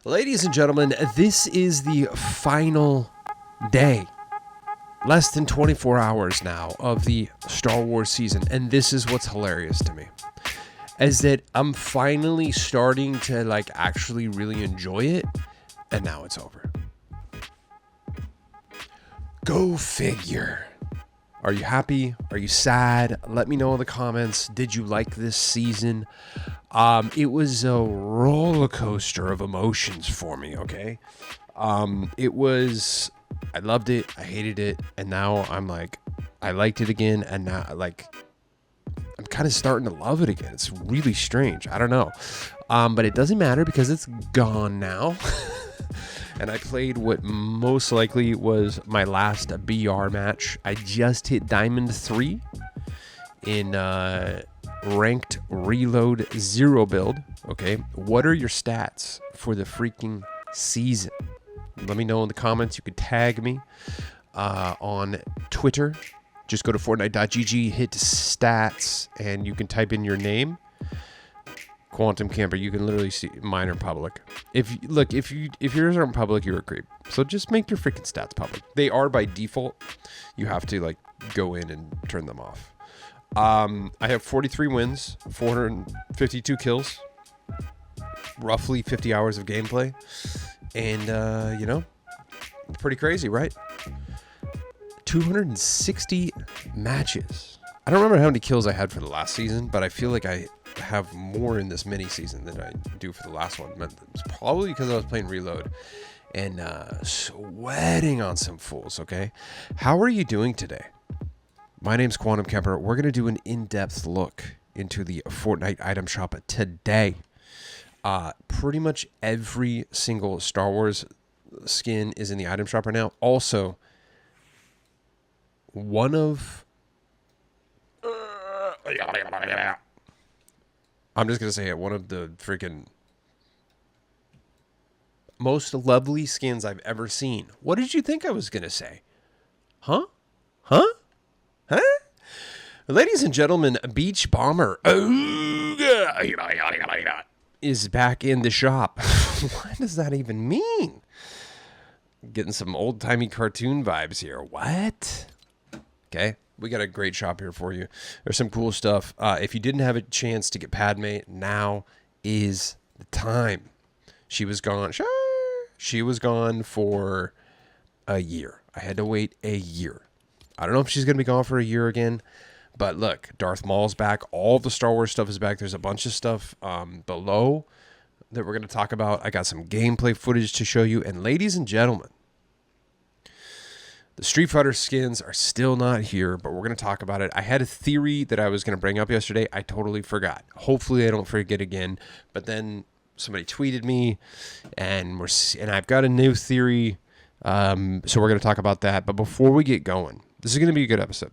Ladies and gentlemen, this is the final day, less than 24 hours now, of the Star Wars season. And this is what's hilarious to me, is that I'm finally starting to actually really enjoy it. And now it's over. Go figure. Are you happy? Are you sad? Let me know in the comments. Did you like this season? It was a roller coaster of emotions for me, okay? I loved it, I hated it, and now I liked it again, and now, I'm kind of starting to love it again. It's really strange. I don't know. But it doesn't matter because it's gone now. And I played what most likely was my last BR match. I just hit Diamond 3 in ranked reload 0 build. Okay, what are your stats for the freaking season? Let me know in the comments. You could tag me on Twitter. Just go to Fortnite.gg, hit stats, and you can type in your name. Quantum Camper, you can literally see mine are public. If yours aren't public, you're a creep. So just make your freaking stats public. They are by default. You have to go in and turn them off. I have 43 wins, 452 kills, roughly 50 hours of gameplay, and pretty crazy, right? 260 matches. I don't remember how many kills I had for the last season, but I feel like I have more in this mini season than I do for the last one. It's probably because I was playing reload and sweating on some fools. Okay, how are you doing today? My name's Quantum Camper. We're gonna do an in-depth look into the Fortnite item shop today. Pretty much every single Star Wars skin is in the item shop right now. Also, one of I'm just going to say it. One of the freaking most lovely skins I've ever seen. What did you think I was going to say? Huh? Ladies and gentlemen, Beach Bomber is back in the shop. What does that even mean? Getting some old-timey cartoon vibes here. What? Okay. We got a great shop here for you. There's some cool stuff. If you didn't have a chance to get PADME, now is the time. She was gone. She was gone for a year. I had to wait a year. I don't know if she's going to be gone for a year again. But look, Darth Maul's back. All the Star Wars stuff is back. There's a bunch of stuff below that we're going to talk about. I got some gameplay footage to show you. And ladies and gentlemen, the Street Fighter skins are still not here, but we're going to talk about it. I had a theory that I was going to bring up yesterday. I totally forgot. Hopefully I don't forget again. But then somebody tweeted me, and I've got a new theory. So we're going to talk about that. But before we get going, this is going to be a good episode.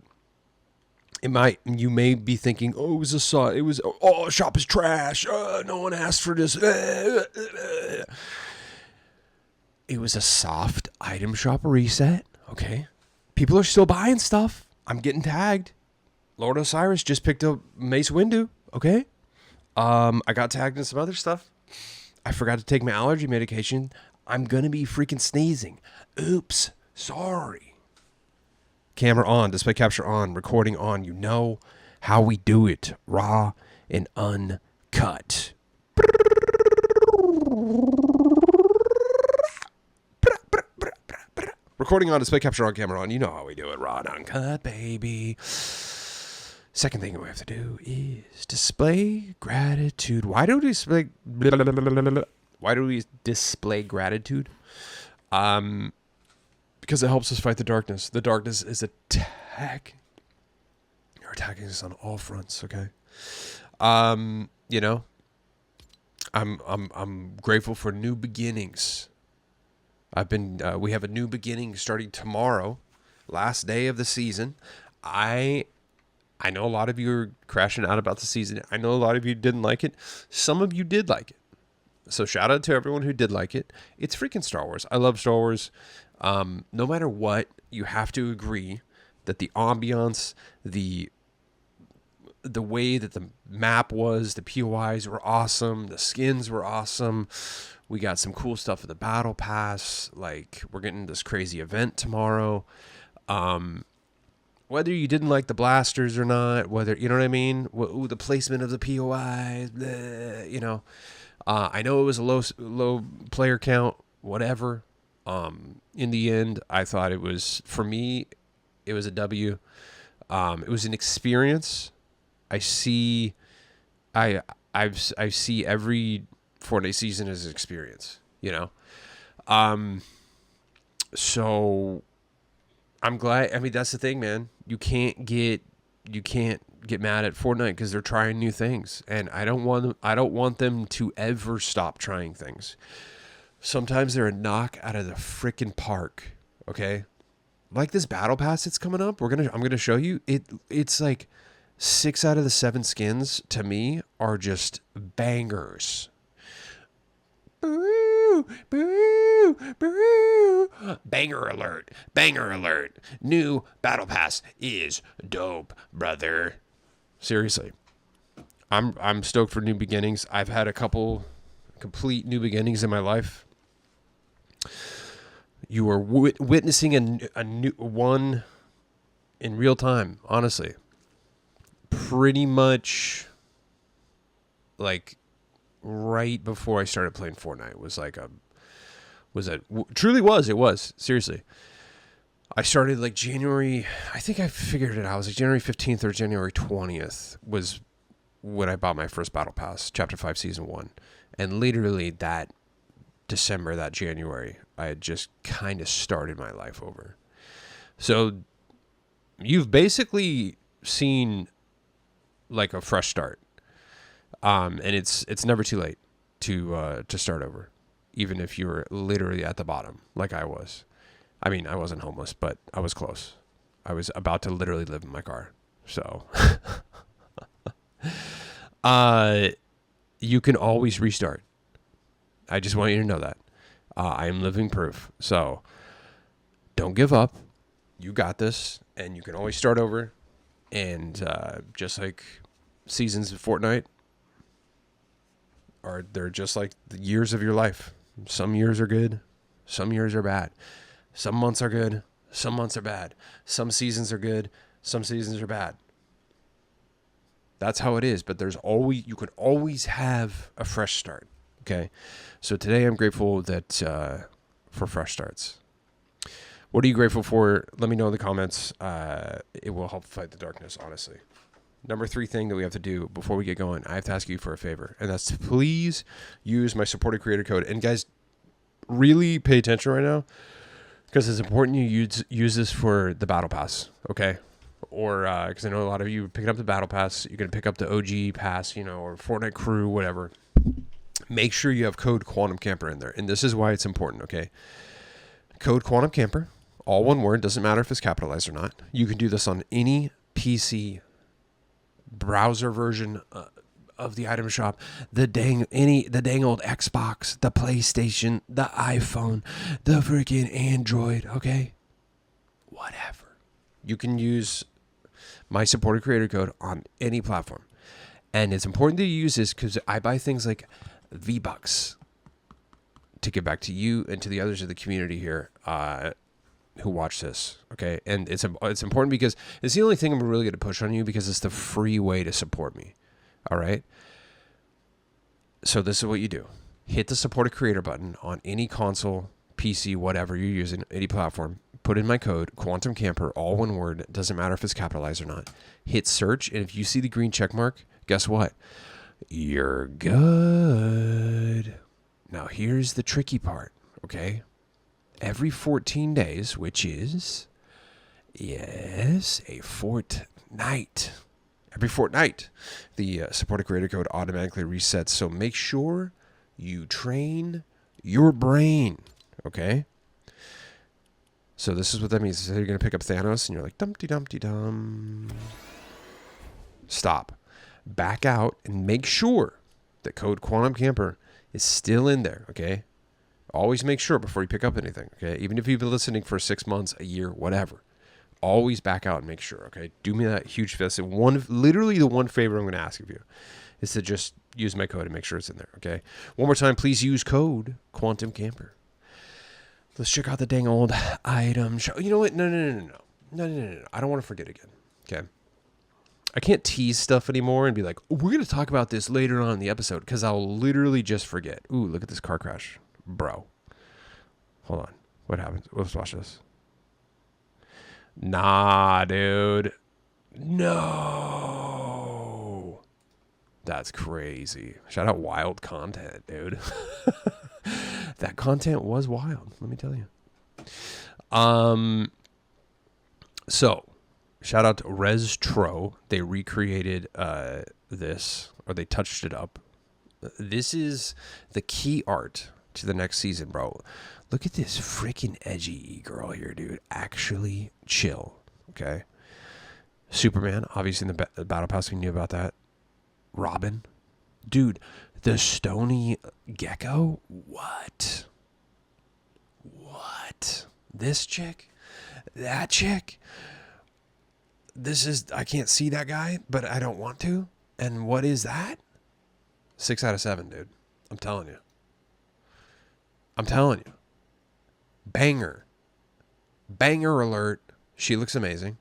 You may be thinking, oh, shop is trash. No one asked for this. It was a soft item shop reset. Okay. People are still buying stuff. I'm getting tagged. Lord Osiris just picked up Mace Windu. Okay. I got tagged in some other stuff. I forgot to take my allergy medication. I'm going to be freaking sneezing. Oops. Sorry. Camera on, display capture on, recording on. You know how we do it. Raw and uncut. Recording on, display capture on, camera on. You know how we do it. Raw and uncut, baby. Second thing we have to do is display gratitude. Why do we display gratitude? Because it helps us fight the darkness. The darkness is attacking. You're attacking us on all fronts, okay? I'm grateful for new beginnings. We have a new beginning starting tomorrow, last day of the season. I know a lot of you are crashing out about the season. I know a lot of you didn't like it. Some of you did like it. So shout out to everyone who did like it. It's freaking Star Wars. I love Star Wars. No matter what, you have to agree that the ambiance, the the way that the map was, the POIs were awesome, the skins were awesome. We got some cool stuff for the battle pass. Like, we're getting this crazy event tomorrow. Whether you didn't like the blasters or not, whether, you know what I mean? The placement of the POIs, bleh, you know. I know it was a low player count, whatever. In the end, I thought it was, for me, it was a W. It was an experience. I see every Fortnite season as an experience, you know? So I'm glad. I mean, that's the thing, man. You can't get mad at Fortnite because they're trying new things, and I don't want them to ever stop trying things. Sometimes they're a knock out of the freaking park. Okay, like this battle pass that's coming up. I'm gonna show you it. It's like 6 out of the 7 skins to me are just bangers. Boo, boo, boo. Banger alert. Banger alert. New battle pass is dope, brother. Seriously. I'm stoked for new beginnings. I've had a couple complete new beginnings in my life. You are witnessing a new one in real time, honestly. Pretty much like right before I started playing Fortnite it was seriously. I started like January, I think I figured it out. It was like January 15th or January 20th was when I bought my first battle pass, chapter 5 season 1. And literally that December, that January, I had just kind of started my life over. So you've basically seen like a fresh start. And it's never too late to start over, even if you were literally at the bottom, like I was. I mean, I wasn't homeless, but I was close. I was about to literally live in my car. So, you can always restart. I just want you to know that. I am living proof. So, don't give up. You got this, and you can always start over. And just like seasons of Fortnite, they're just like the years of your life. Some years are good, some years are bad. Some months are good, some months are bad. Some seasons are good, some seasons are bad. That's how it is, but you can always have a fresh start. Okay? So today I'm grateful that for fresh starts. What are you grateful for? Let me know in the comments. It will help fight the darkness, honestly. Number 3 thing that we have to do before we get going, I have to ask you for a favor, and that's to please use my supported creator code. And guys, really pay attention right now, because it's important you use this for the battle pass, okay? Or because I know a lot of you are picking up the battle pass, you're gonna pick up the OG pass, you know, or Fortnite crew, whatever. Make sure you have code Quantum Camper in there, and this is why it's important, okay? Code Quantum Camper, all one word, doesn't matter if it's capitalized or not. You can do this on any PC browser version of the item shop, the dang old Xbox, the PlayStation, the iPhone, the freaking Android, okay? Whatever. You can use my supported creator code on any platform. And it's important that you use this because I buy things like V-Bucks to give back to you and to the others of the community here who watch this, okay? And it's important because it's the only thing I'm really going to push on you, because it's the free way to support me, all right? So this is what you do. Hit the support a creator button on any console, PC, whatever you're using, any platform. Put in my code, Quantum Camper, all one word. Doesn't matter if it's capitalized or not. Hit search, and if you see the green check mark, guess what? You're good. Now here's the tricky part, okay? Every 14 days, which is, yes, a fortnight. Every fortnight, the supported creator code automatically resets. So make sure you train your brain, okay? So this is what that means. So you're going to pick up Thanos, and you're like, Dumpty-Dumpty-Dum. Stop. Back out and make sure that code Quantum Camper is still in there, okay? Always make sure before you pick up anything, okay? Even if you've been listening for 6 months, a year, whatever. always back out and make sure. Okay, do me that huge fist. Literally the one favor I'm going to ask of you is to just use my code and make sure it's in there. Okay, one more time, please use code Quantum Camper. Let's check out the dang old item show. You know what? No. I don't want to forget again. Okay. I can't tease stuff anymore and be like, oh, we're going to talk about this later on in the episode, because I'll literally just forget. Ooh, look at this car crash. Bro. Hold on. What happens? Let's watch this. Nah, dude. No. That's crazy. Shout out wild content, dude. That content was wild, let me tell you. So, shout out to Restro. They recreated this, or they touched it up. This is the key art to the next season, bro. Look at this freaking edgy girl here, dude. Actually chill, okay? Superman, obviously in the Battle Pass, we knew about that. Robin. Dude, the stony gecko? What? This chick? That chick? I can't see that guy, but I don't want to. And what is that? 6 out of 7, dude. I'm telling you. Banger alert. She looks amazing.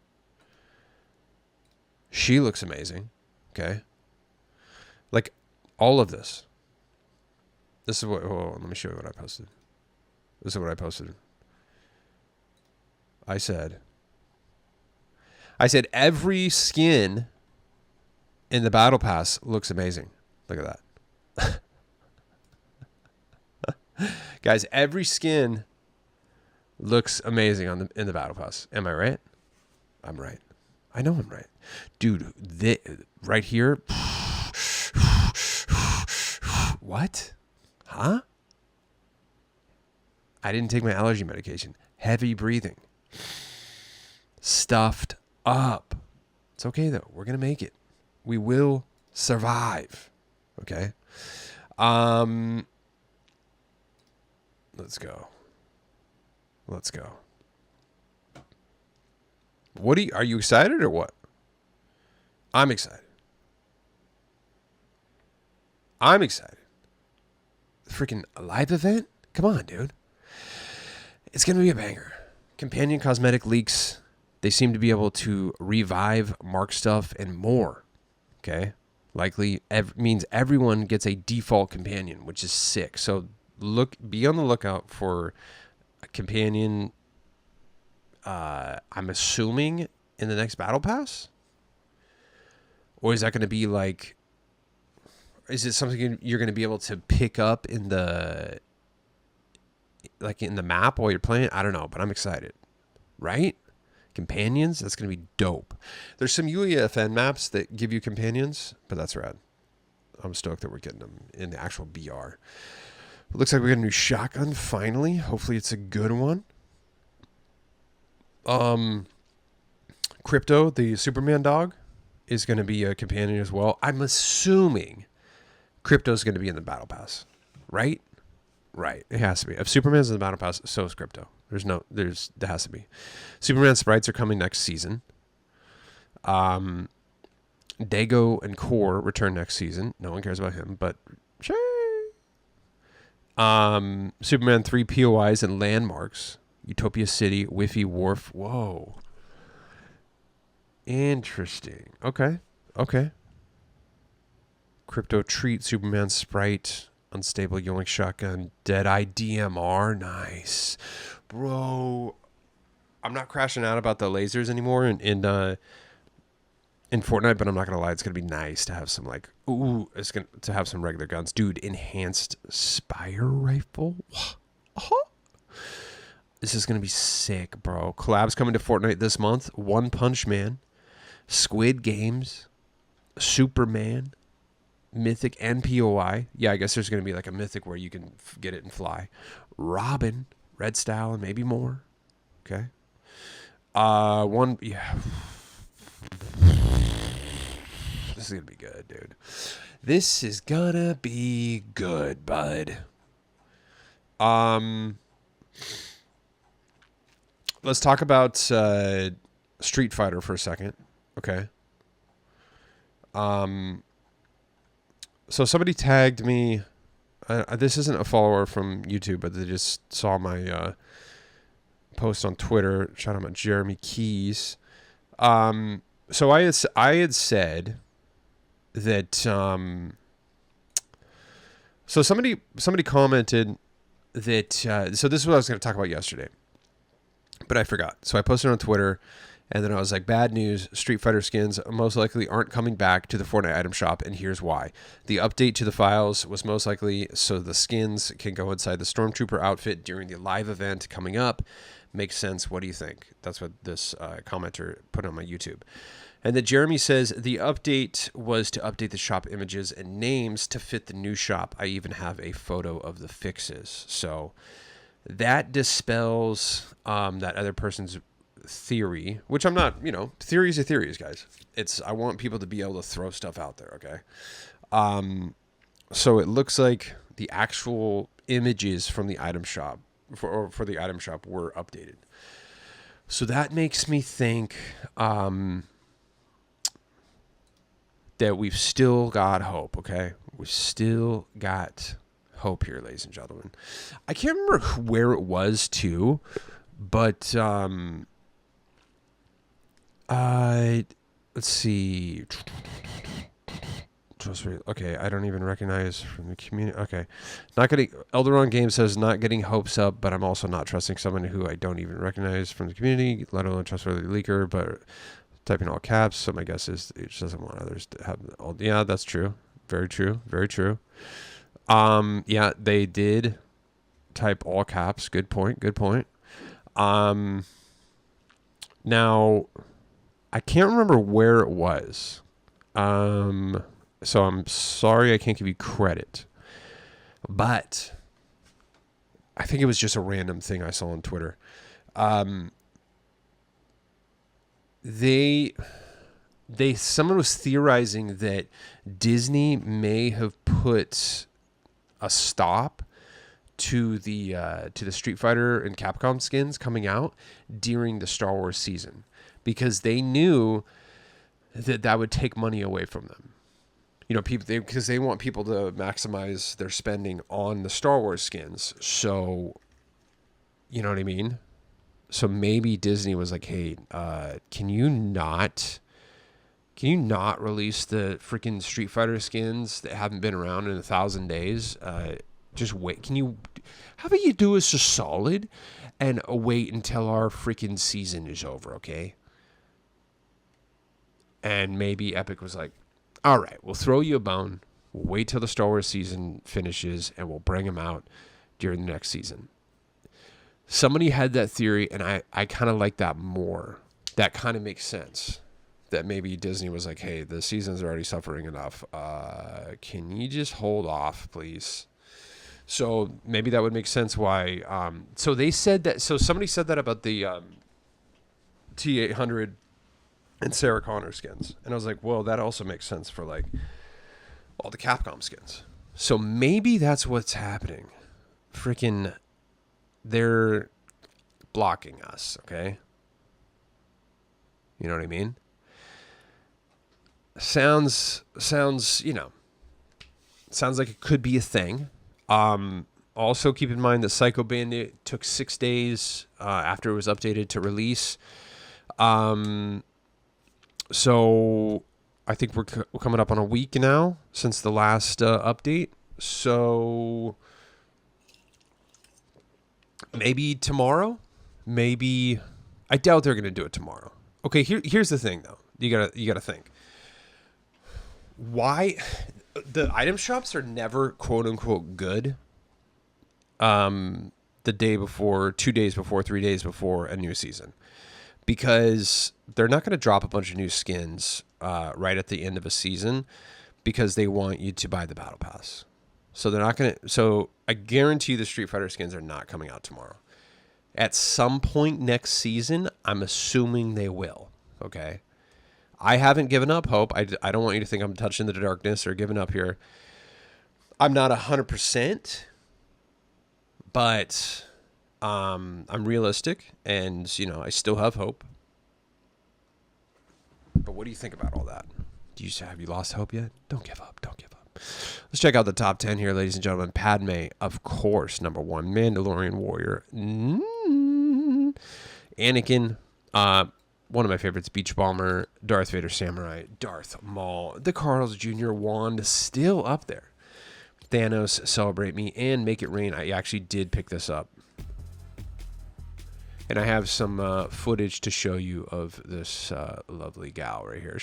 Okay. Like, all of this. This is what, let me show you what I posted. This is what I posted. I said every skin in the Battle Pass looks amazing. Look at that. Guys, every skin looks amazing in the Battle Pass. Am I right? I'm right. I know I'm right. Dude, right here. What? Huh? I didn't take my allergy medication. Heavy breathing. Stuffed up. It's okay, though. We're going to make it. We will survive. Okay? Let's go. Are you excited or what? I'm excited. Freaking live event? Come on, dude. It's going to be a banger. Companion cosmetic leaks. They seem to be able to revive mark stuff and more. Okay? Likely means everyone gets a default companion, which is sick. So be on the lookout for a companion. I'm assuming in the next Battle Pass? Or is that going to be like... Is it something you're going to be able to pick up in the... like in the map while you're playing? I don't know, but I'm excited. Right? Companions? That's going to be dope. There's some UEFN maps that give you companions, but that's rad. I'm stoked that we're getting them in the actual BR. It looks like we got a new shotgun finally. Hopefully it's a good one. Crypto, the Superman dog, is going to be a companion as well. I'm assuming Crypto's going to be in the Battle Pass, right? Right. It has to be. If Superman's in the Battle Pass, so is Crypto. There has to be. Superman sprites are coming next season. Dago and Core return next season. No one cares about him, but sure. Superman 3 POIs and landmarks. Utopia City, Whiffy Wharf. Whoa. Interesting. Okay. Crypto Treat, Superman Sprite, Unstable Yoink Shotgun, Deadeye DMR. Nice. Bro, I'm not crashing out about the lasers anymore in Fortnite, but I'm not going to lie. It's going to be nice to have some to have some regular guns. Dude, enhanced Spire Rifle. This is going to be sick, bro. Collabs coming to Fortnite this month. One Punch Man, Squid Games, Superman, Mythic, and POI. Yeah, I guess there's going to be like a Mythic where you can get it and fly. Robin, Red Style, and maybe more. Okay. Yeah. This is going to be good, dude. This is going to be good, bud. Let's talk about Street Fighter for a second. Okay. So somebody tagged me. This isn't a follower from YouTube, but they just saw my post on Twitter. Shout out to Jeremy Keys. So I had said that. So somebody commented that. So this is what I was going to talk about yesterday, but I forgot. So I posted on Twitter. And then I was like, bad news, Street Fighter skins most likely aren't coming back to the Fortnite item shop, and here's why. The update to the files was most likely so the skins can go inside the Stormtrooper outfit during the live event coming up. Makes sense. What do you think? That's what this commenter put on my YouTube. And then Jeremy says, the update was to update the shop images and names to fit the new shop. I even have a photo of the fixes. So that dispels that other person's theory, which I'm not, theories are theories, guys. I want people to be able to throw stuff out there, okay? So it looks like the actual images from the item shop for the item shop were updated. So that makes me think that we've still got hope, okay? We've still got hope here, ladies and gentlemen. I can't remember where it was too, but let's see. Okay, I don't even recognize from the community. Okay, not getting Elderon Game says not getting hopes up, but I'm also not trusting someone who I don't even recognize from the community, let alone trustworthy leaker. But typing all caps, so my guess is it just doesn't want others to have all. Yeah, that's true. Very true. Very true. Yeah, they did type all caps. Good point. Good point. Now. I can't remember where it was. So I'm sorry I can't give you credit. But I think it was just a random thing I saw on Twitter. Someone was theorizing that Disney may have put a stop to the Street Fighter and Capcom skins coming out during the Star Wars season, because they knew that would take money away from them. Because they want people to maximize their spending on the Star Wars skins. So, you know what I mean? So maybe Disney was like, hey, can you not release the freaking Street Fighter skins that haven't been around in 1,000 days? Just wait. How about you do us a solid and wait until our freaking season is over, okay? And maybe Epic was like, all right, we'll throw you a bone. We'll wait till the Star Wars season finishes, and we'll bring them out during the next season. Somebody had that theory, and I kind of like that more. That kind of makes sense. That maybe Disney was like, hey, the season's already suffering enough. Can you just hold off, please? So maybe that would make sense why. So they said that. So somebody said that about the T800 and Sarah Connor skins. And I was like, well, that also makes sense for like all the Capcom skins. So maybe that's what's happening. Freaking, they're blocking us, okay? You know what I mean? Sounds, sounds like it could be a thing. Also keep in mind that Psycho Bandit took 6 days after it was updated to release. So I think we're coming up on a week now since the last update. So maybe tomorrow. Maybe I doubt they're going to do it tomorrow. Okay, here's the thing though. You gotta think. Why the item shops are never quote unquote good. The day before, 2 days before, 3 days before a new season. Because they're not going to drop a bunch of new skins right at the end of a season because they want you to buy the battle pass. So they're not going to. So I guarantee you the Street Fighter skins are not coming out tomorrow. At some point next season, I'm assuming they will. Okay. I haven't given up hope. I don't want you to think I'm touching the darkness or giving up here. I'm not 100%, but I'm realistic, and I still have hope. But what do you think about all that? Have you lost hope yet? Don't give up. Don't give up. Let's check out the top 10 here, ladies and gentlemen. Padme, of course, number 1. Mandalorian Warrior. Anakin, one of my favorites, Beach Bomber. Darth Vader Samurai. Darth Maul. The Carl's Jr. Wand, still up there. Thanos, Celebrate Me, and Make It Rain. I actually did pick this up. And I have some footage to show you of this lovely gal right here.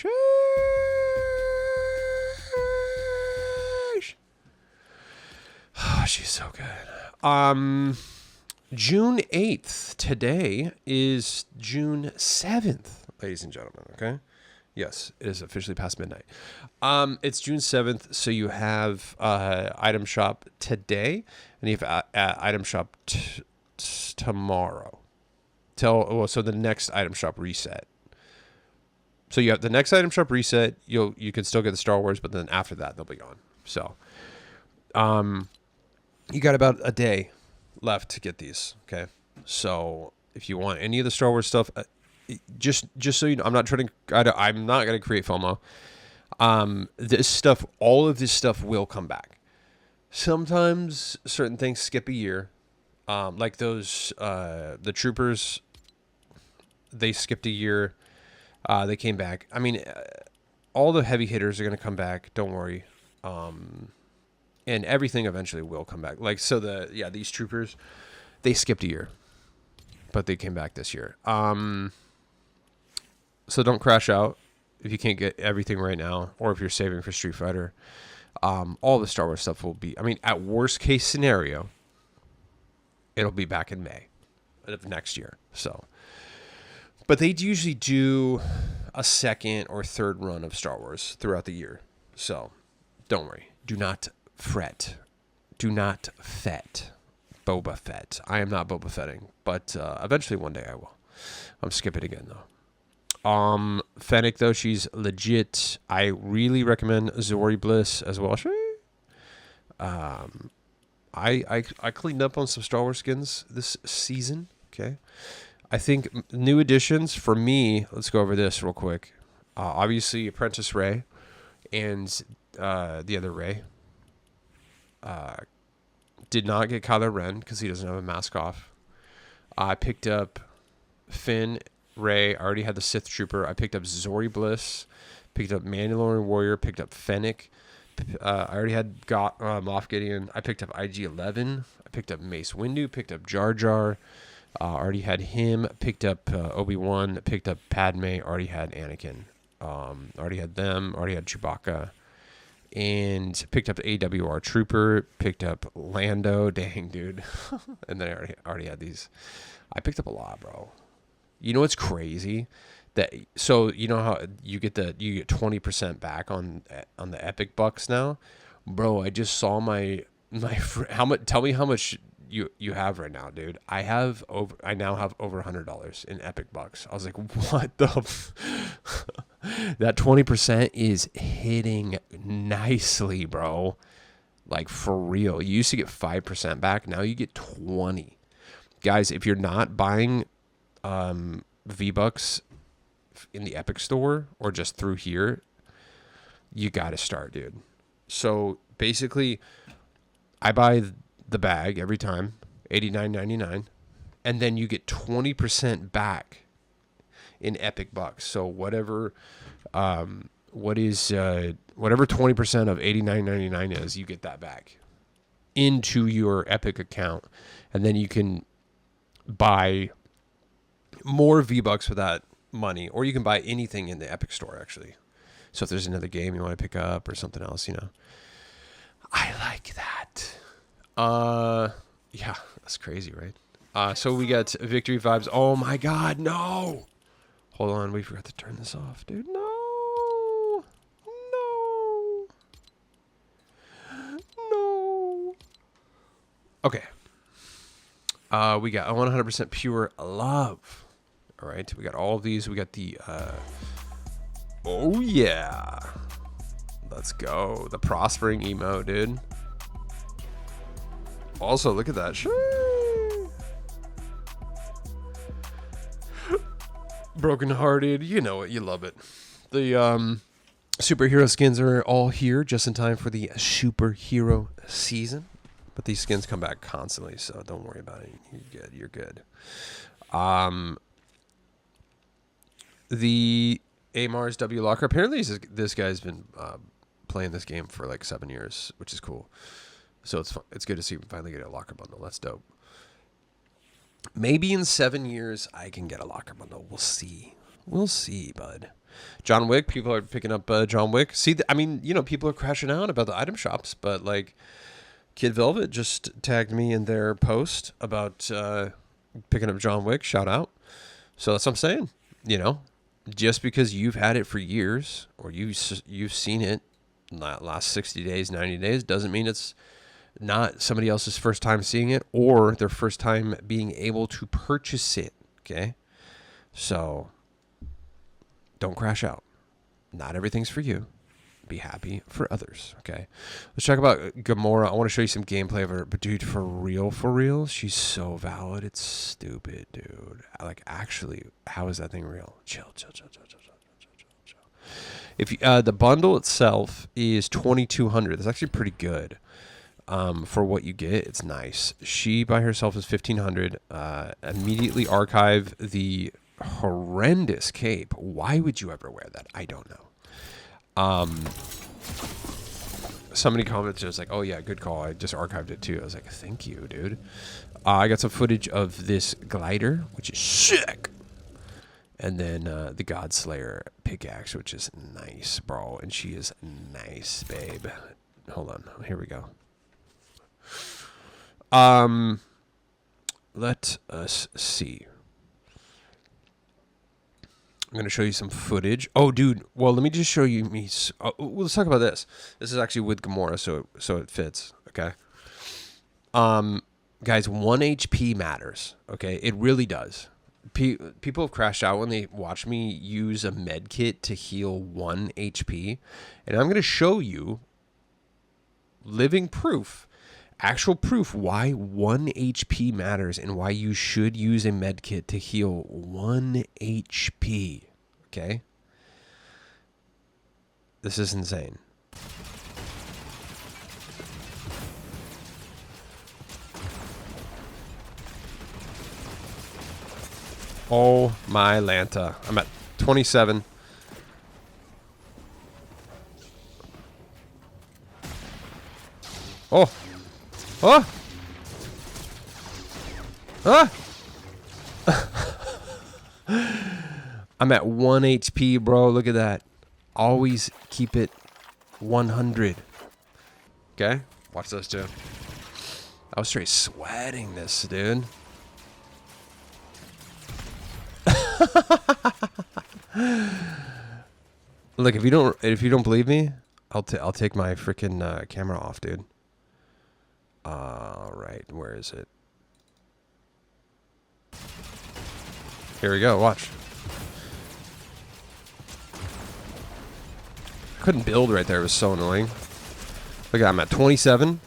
Oh, she's so good. June 8th. Today is June 7th, ladies and gentlemen, okay? Yes, it is officially past midnight. It's June 7th, so you have item shop today, and you have item shop tomorrow. So the next item shop reset. So you have the next item shop reset. You can still get the Star Wars, but then after that they'll be gone. So, you got about a day left to get these. Okay, so if you want any of the Star Wars stuff, just so you know, I'm not going to create FOMO. This stuff, all of this stuff will come back. Sometimes certain things skip a year. Like those, the troopers, they skipped a year. They came back. I mean, all the heavy hitters are going to come back. Don't worry. And everything eventually will come back. Like, so these troopers, they skipped a year, but they came back this year. So don't crash out if you can't get everything right now, or if you're saving for Street Fighter. All the Star Wars stuff will be, I mean, at worst case scenario, it'll be back in May of next year. So, but they usually do a second or third run of Star Wars throughout the year. So don't worry. Do not fret. Do not fet. Boba Fett. I am not Boba Fetting, but eventually one day I will. I'm skipping again though. Fennec though, she's legit. I really recommend Zori Bliss as well. I cleaned up on some Star Wars skins this season. Okay, I think new additions for me. Let's go over this real quick. Obviously, Apprentice Rey and the other Rey. Did not get Kylo Ren because he doesn't have a mask off. I picked up Finn, Rey. I already had the Sith Trooper. I picked up Zori Bliss. Picked up Mandalorian Warrior. Picked up Fennec. I already had Moff Gideon. I picked up IG-11. I picked up Mace Windu. Picked up Jar Jar. Already had him. Picked up Obi-Wan. Picked up Padme. Already had Anakin. Already had them. Already had Chewbacca. And picked up AWR Trooper. Picked up Lando. Dang, dude. And then I already had these. I picked up a lot, bro. You know what's crazy? So you know how you get 20% back on the Epic Bucks now, bro. I just saw my how much. Tell me how much you have right now, dude. I now have over $100 in Epic Bucks. I was like, what the? That 20% is hitting nicely, bro. Like for real. You used to get 5% back. Now you get 20. Guys, if you're not buying V-Bucks in the Epic Store or just through here, you got to start, dude. So basically, I buy the bag every time, $89.99, and then you get 20% back in Epic Bucks. So whatever 20% of $89.99 is, you get that back into your Epic account, and then you can buy more V-Bucks with that money, or you can buy anything in the Epic Store, actually. So if there's another game you want to pick up or something else, I like that. Yeah, that's crazy, right? So we got Victory Vibes. Oh my God, no! Hold on, we forgot to turn this off, dude. No! Okay. We got 100% Pure Love. All right, we got all of these. We got the, oh yeah. Let's go. The Prospering emote, dude. Also, look at that. Broken Hearted. You know it. You love it. The superhero skins are all here just in time for the superhero season. But these skins come back constantly, so don't worry about it. You're good. You're good. The Amar's W Locker. Apparently, this guy's been playing this game for like 7 years, which is cool. So it's good to see him finally get a locker bundle. That's dope. Maybe in 7 years I can get a locker bundle. We'll see. We'll see, bud. John Wick. People are picking up John Wick. See, I mean, you know, people are crashing out about the item shops, but like Kid Velvet just tagged me in their post about picking up John Wick. Shout out. So that's what I'm saying. You know, just because you've had it for years or you've seen it last 60 days, 90 days, doesn't mean it's not somebody else's first time seeing it or their first time being able to purchase it. Okay. So don't crash out. Not everything's for you. Be happy for others. Okay. Let's talk about Gamora. I want to show you some gameplay of her, but dude, for real, she's so valid. It's stupid, dude. Like, actually, how is that thing real? Chill. If you, the bundle itself is 2,200. That's actually pretty good. For what you get, it's nice. She by herself is 1,500. Immediately archive the horrendous cape. Why would you ever wear that? I don't know. Somebody commented, was like, oh yeah, good call. I just archived it too. I was like, thank you, dude. I got some footage of this glider, which is sick. And then the Godslayer pickaxe, which is nice, bro. And she is nice, babe. Hold on. Here we go. Let us see. I'm going to show you some footage. Oh, dude. Well, let me just show you me. Let's talk about this. This is actually with Gamora, so it fits. Okay. Guys, 1 HP matters. Okay. It really does. People have crashed out when they watch me use a med kit to heal 1 HP. And I'm going to show you living proof, actual proof why 1 HP matters and why you should use a med kit to heal 1 HP. Okay? This is insane. Oh my Lanta. I'm at 27. Oh. Oh! Ah! I'm at 1 HP, bro. Look at that. Always keep it 100. Okay? Watch this, dude. I was straight sweating this, dude. Look, if you don't believe me, I'll take my freaking camera off, dude. Right, where is it? Here we go, watch. Couldn't build right there, it was so annoying. Look at, I'm at 27.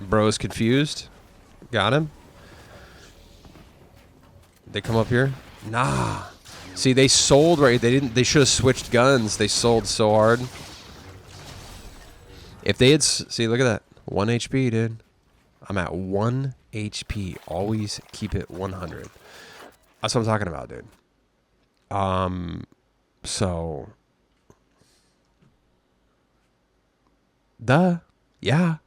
Bro's confused. Got him. They come up here? Nah. See, they sold right. They should have switched guns. They sold so hard. If they had, see, look at that. 1 HP, dude. I'm at 1 HP. Always keep it 100. That's what I'm talking about, dude. So. Yeah.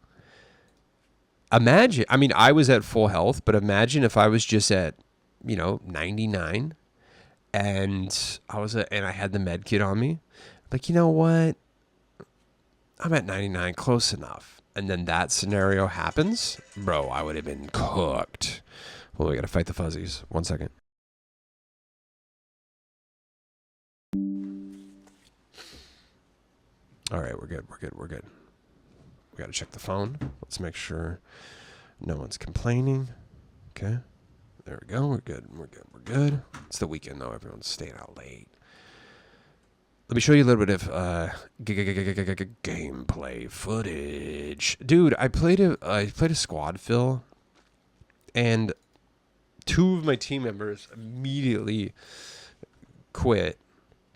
Imagine, I mean, I was at full health, but imagine if I was just at, 99 and I had the med kit on me. Like, you know what? I'm at 99, close enough. And then that scenario happens, bro, I would have been cooked. Well, we got to fight the fuzzies. 1 second. All right, we're good. We got to check the phone. Let's make sure no one's complaining. Okay. There we go. We're good. It's the weekend, though. Everyone's staying out late. Let me show you a little bit of gameplay footage. Dude, I played a squad fill, and 2 of my team members immediately quit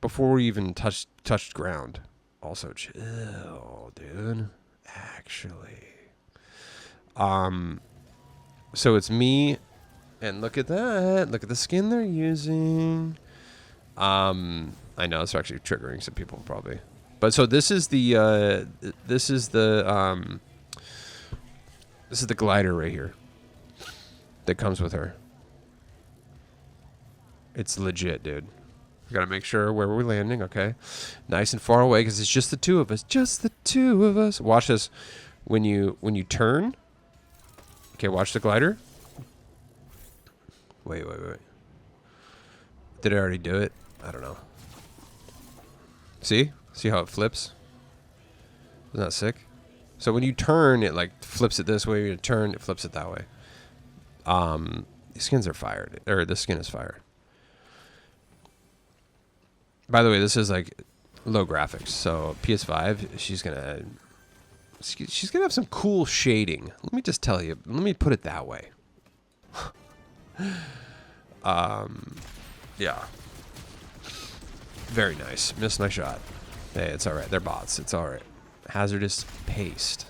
before we even touched ground. Also chill, dude. Actually. So it's me, and look at that. Look at the skin they're using. I know it's actually triggering some people probably. But so this is the glider right here that comes with her. It's legit, dude. We gotta make sure where we're landing, okay? Nice and far away, because it's just the two of us. Just the two of us. Watch this. When you turn. Okay, watch the glider. Wait. Did I already do it? I don't know. See? See how it flips? Isn't that sick? So when you turn, it like flips it this way. When you turn, it flips it that way. The skins are fired. Or the skin is fired. By the way, this is like low graphics. So PS5, she's gonna have some cool shading. Let me just tell you. Let me put it that way. Yeah. Very nice. Missed my shot. Hey, it's all right. They're bots. It's all right. Hazardous paste.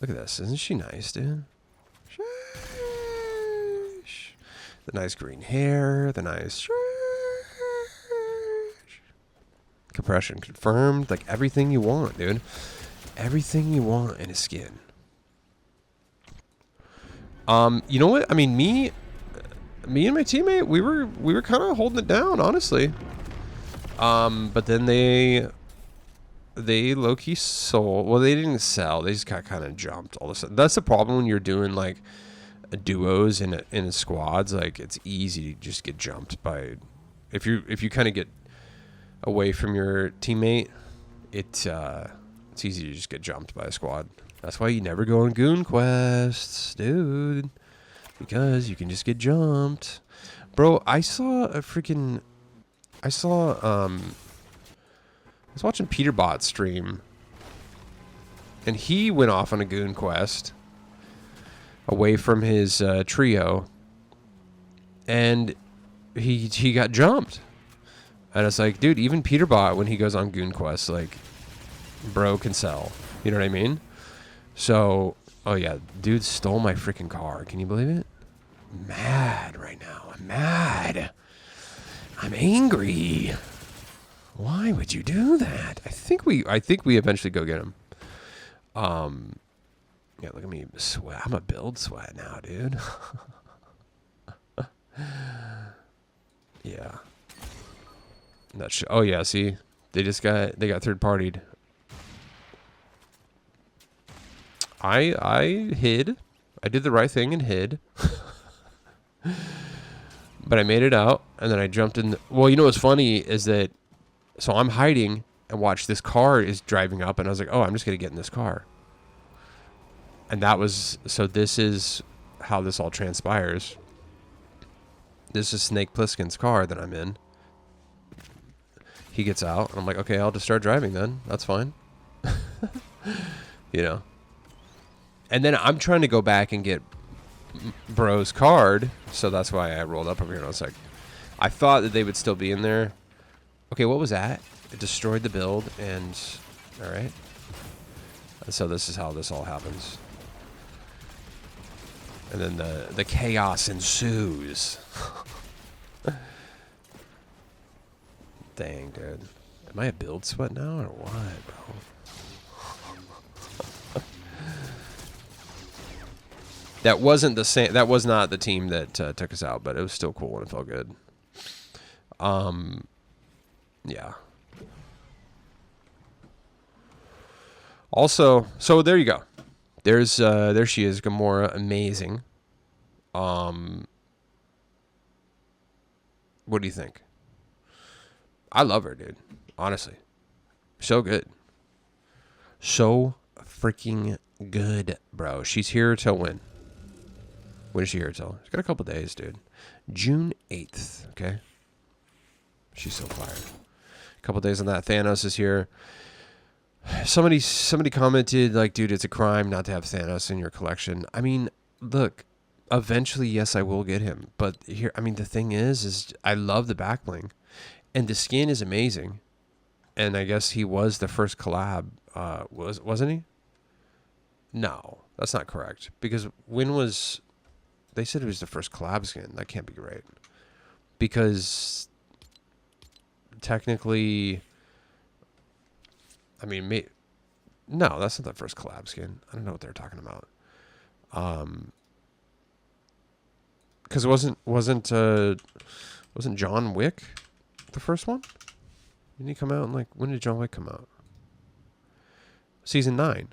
Look at this. Isn't she nice, dude? Sheesh. The nice green hair. The nice... Compression confirmed. Like everything you want, dude. Everything you want in a skin. You know what? I mean, me and my teammate, we were kind of holding it down, honestly. But then they low-key sold. Well, they didn't sell. They just got kind of jumped all of a sudden. That's the problem when you're doing like duos in squads. Like it's easy to just get jumped by if you kind of get away from your teammate. It's easy to just get jumped by a squad. That's why you never go on goon quests, dude. Because you can just get jumped. Bro, I was watching Peterbot stream, and he went off on a goon quest away from his trio, and he got jumped. And it's like, dude, even Peterbot, when he goes on goon quests, like, bro can sell. You know what I mean? So, oh yeah, dude stole my freaking car. Can you believe it? I'm mad right now. I'm mad. I'm angry. Why would you do that? I think we eventually go get him. Yeah, look at me sweat. I'm a build sweat now, dude. Yeah. Oh yeah, see? They got third partied. I hid. I did the right thing and hid. But I made it out, and then I jumped in. Well, you know what's funny is that, so I'm hiding, and watch, this car is driving up, and I was like, oh, I'm just going to get in this car. And so this is how this all transpires. This is Snake Plissken's car that I'm in. He gets out, and I'm like, okay, I'll just start driving then. That's fine. You know. And then I'm trying to go back and get bro's card, so that's why I rolled up over here. And I was like, I thought that they would still be in there. Okay, what was that? It destroyed the build, and all right. And so this is how this all happens. And then the chaos ensues. Dang, dude. Am I a build sweat now or what, bro? That wasn't the same. That was not the team that took us out, but it was still cool and it felt good. Yeah. Also, so there you go. There she is, Gamora, amazing. What do you think? I love her, dude. Honestly, so good. So freaking good, bro. She's here till when? When is she here till? She's got a couple days, dude. June 8th, okay? She's so fired. A couple days on that. Thanos is here. Somebody commented, like, dude, it's a crime not to have Thanos in your collection. I mean, look, eventually, yes, I will get him. But here, I mean, the thing is I love the back bling. And the skin is amazing. And I guess he was the first collab. Wasn't he? No, that's not correct. Because when was... They said it was the first collab skin. That can't be right. Because technically... I mean, no, that's not the first collab skin. I don't know what they're talking about. Because wasn't John Wick the first one? Didn't he come out when did John Wick come out? Season 9.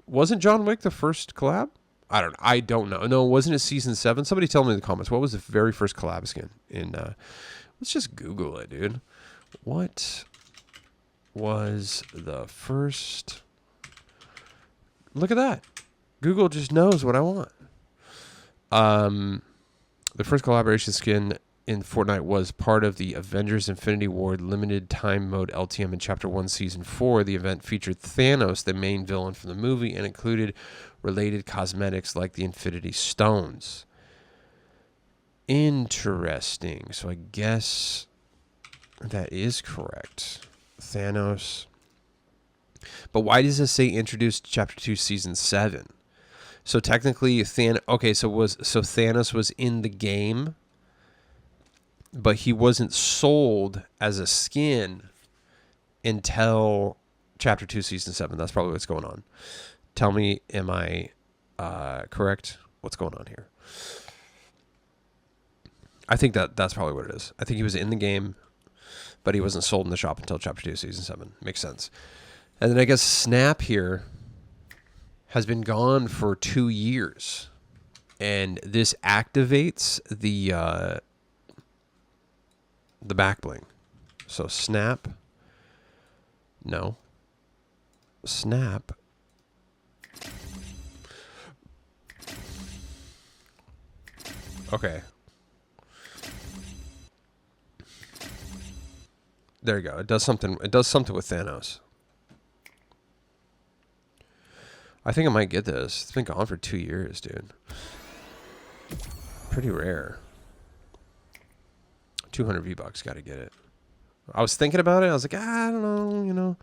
Wasn't John Wick the first collab? I don't know. No, wasn't it season 7? Somebody tell me in the comments. What was the very first collab skin in let's just Google it, dude. What was the first... Look at that. Google just knows what I want. The first collaboration skin in Fortnite was part of the Avengers Infinity War limited time mode LTM in Chapter 1, Season 4. The event featured Thanos, the main villain from the movie, and included related cosmetics like the Infinity Stones. Interesting. So I guess that is correct. Thanos. But why does this say introduced Chapter 2, Season 7? So technically, Thanos was in the game, but he wasn't sold as a skin until Chapter 2, Season 7. That's probably what's going on. Tell me, am I correct? What's going on here? I think that's probably what it is. I think he was in the game, but he wasn't sold in the shop until Chapter 2, Season 7. Makes sense. And then I guess Snap here has been gone for 2 years. And this activates the back bling. So Snap. No. Snap. Okay. There you go. It does something with Thanos. I think I might get this. It's been gone for 2 years, dude. Pretty rare. 200 V-Bucks, got to get it. I was thinking about it. I was like, I don't know,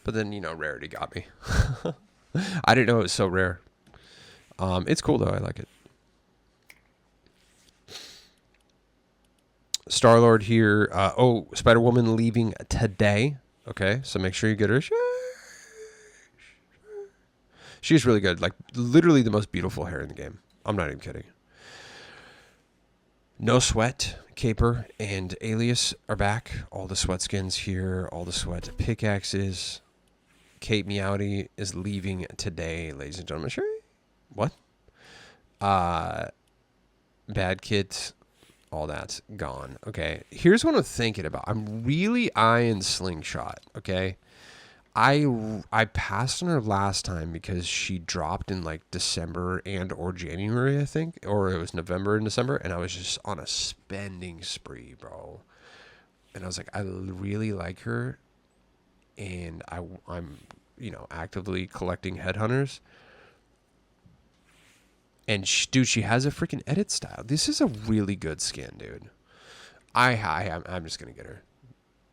But then, rarity got me. I didn't know it was so rare. It's cool, though. I like it. Star-Lord here. Spider-Woman leaving today. Okay, so make sure you get her. She's really good. Like, literally the most beautiful hair in the game. I'm not even kidding. No Sweat, Caper, and Alias are back. All the sweat skins here. All the sweat pickaxes. Kate Meowdy is leaving today, ladies and gentlemen. Sure. What? Bad Kit. All that's gone. Okay. Here's what I'm thinking about. I'm really eyeing Slingshot. Okay. I passed on her last time because she dropped in like December or January, I think, or it was November and December, and I was just on a spending spree, bro. And I was like, I really like her, and I'm actively collecting headhunters. And dude, she has a freaking edit style. This is a really good skin, dude. I'm just gonna get her.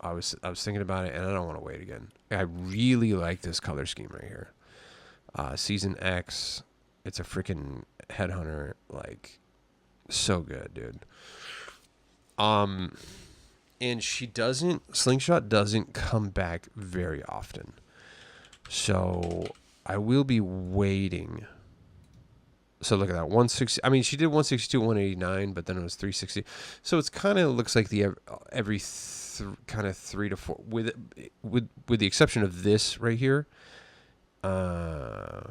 I was thinking about it, and I don't want to wait again. I really like this color scheme right here. Season X. It's a freaking headhunter. Like, so good, dude. And Slingshot doesn't come back very often. So I will be waiting. So look at that, 160. I mean, she did 162, 189, but then it was 360. So it's kind of looks like the every kind of 3 to 4, with the exception of this right here. I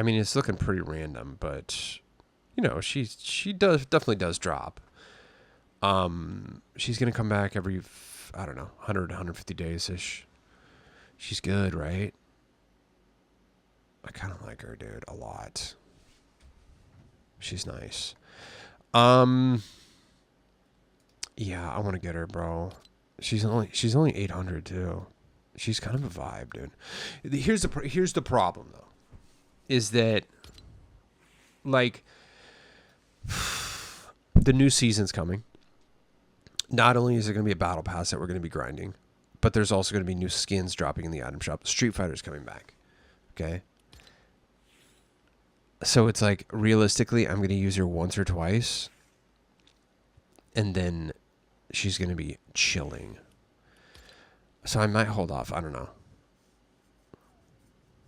mean, it's looking pretty random, but she definitely does drop. She's gonna come back every 100 150 days ish. She's good, right? I kind of like her, dude, a lot. She's nice. Yeah, I want to get her, bro. She's only 800 too. She's kind of a vibe, dude. Here's the problem though, is that like the new season's coming, Not only is there going to be a battle pass that we're going to be grinding, but there's also going to be new skins dropping in the item shop. Street Fighter's coming back. Okay. So it's like, realistically, I'm going to use her once or twice. And then she's going to be chilling. So I might hold off. I don't know.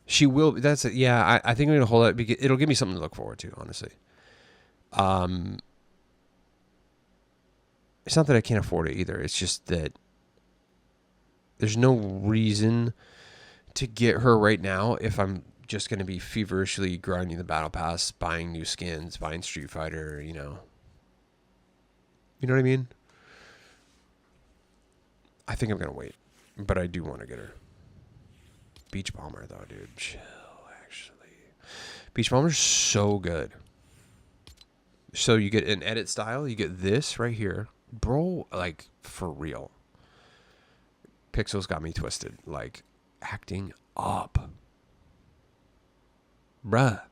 She will. That's it. Yeah, I think I'm going to hold it because it'll give me something to look forward to, honestly. It's not that I can't afford it either. It's just that there's no reason to get her right now if I'm just going to be feverishly grinding the battle pass, buying new skins, buying Street Fighter, you know. You know what I mean? I think I'm going to wait, but I do want to get her. Beach Bomber, though, dude. Chill, actually. Beach Bomber's so good. So you get an edit style. You get this right here. Bro, like, for real. Pixels got me twisted. Like, acting up. Bruh.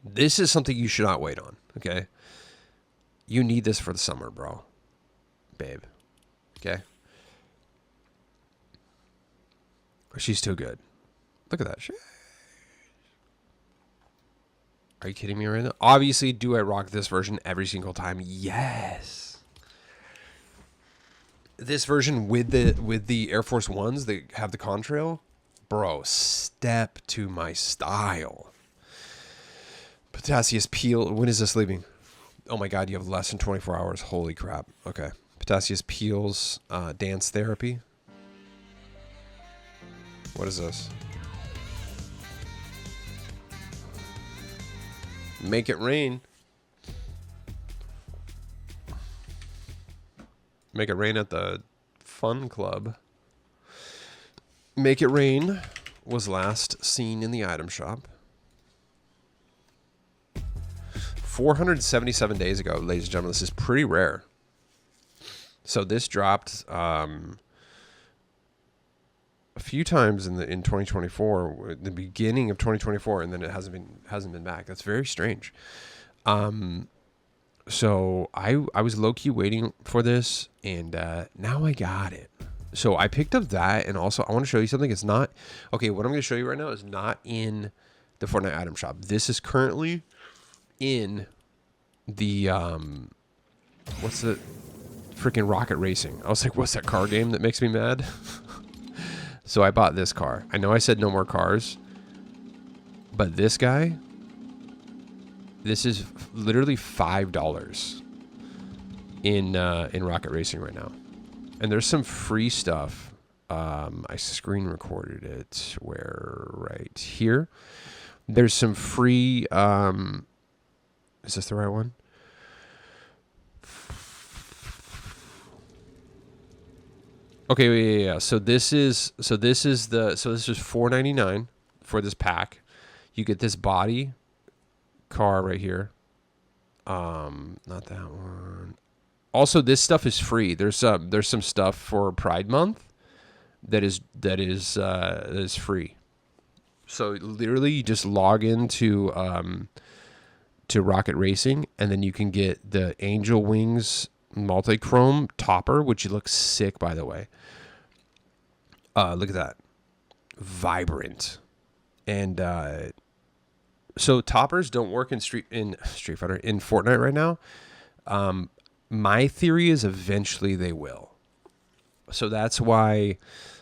This is something you should not wait on, okay? You need this for the summer, bro. Babe. Okay? She's too good. Look at that shit. Are you kidding me right now? Obviously, do I rock this version every single time? Yes. This version with the Air Force Ones that have the contrail, bro, step to my style. Potassius Peel. When is this leaving? Oh my God, you have less than 24 hours. Holy crap. Okay. Potassius Peel's Dance Therapy. What is this? Make It Rain. Make It Rain at the Fun Club. Make It Rain was last seen in the item shop 477 days ago, ladies and gentlemen. This is pretty rare. So this dropped a few times in 2024, the beginning of 2024, and then it hasn't been back. That's very strange. So I was low-key waiting for this, and now I got it. So I picked up that, and also I want to show you something. It's not... Okay, what I'm going to show you right now is not in the Fortnite item shop. This is currently in the... what's the... freaking Rocket Racing. I was like, what's that car game that makes me mad? So I bought this car. I know I said no more cars, but this guy... This is literally $5 in Rocket Racing right now, and there's some free stuff. I screen recorded it. Where right here, there's some free. Is this the right one? Okay, yeah. So this is $4.99 for this pack. You get this body. Car right here. Not that one. Also, this stuff is free. There's some stuff for Pride Month that is free. So literally, you just log into to Rocket Racing, and then you can get the Angel Wings multi-chrome topper, which looks sick, by the way. Look at that, vibrant, and so toppers don't work in Street Fighter, in Fortnite right now. My theory is eventually they will. So that's why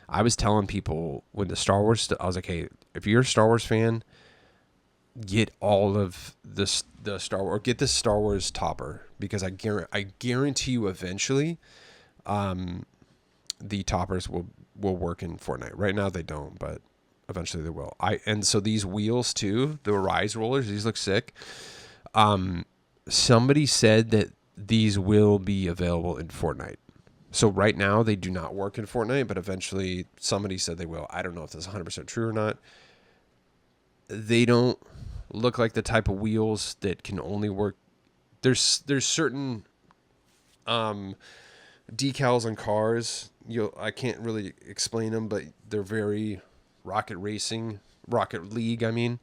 I was telling people when the Star Wars, I was like, hey, if you're a Star Wars fan, get all of the Star Wars, or get the Star Wars topper, because I guarantee you eventually, the toppers will work in Fortnite. Right now they don't, but eventually they will. And so these wheels too, the Rise rollers, these look sick. Somebody said that these will be available in Fortnite. So right now they do not work in Fortnite, but eventually somebody said they will. I don't know if that's 100% true or not. They don't look like the type of wheels that can only work. There's certain decals on cars. I can't really explain them, but they're very Rocket League, I mean.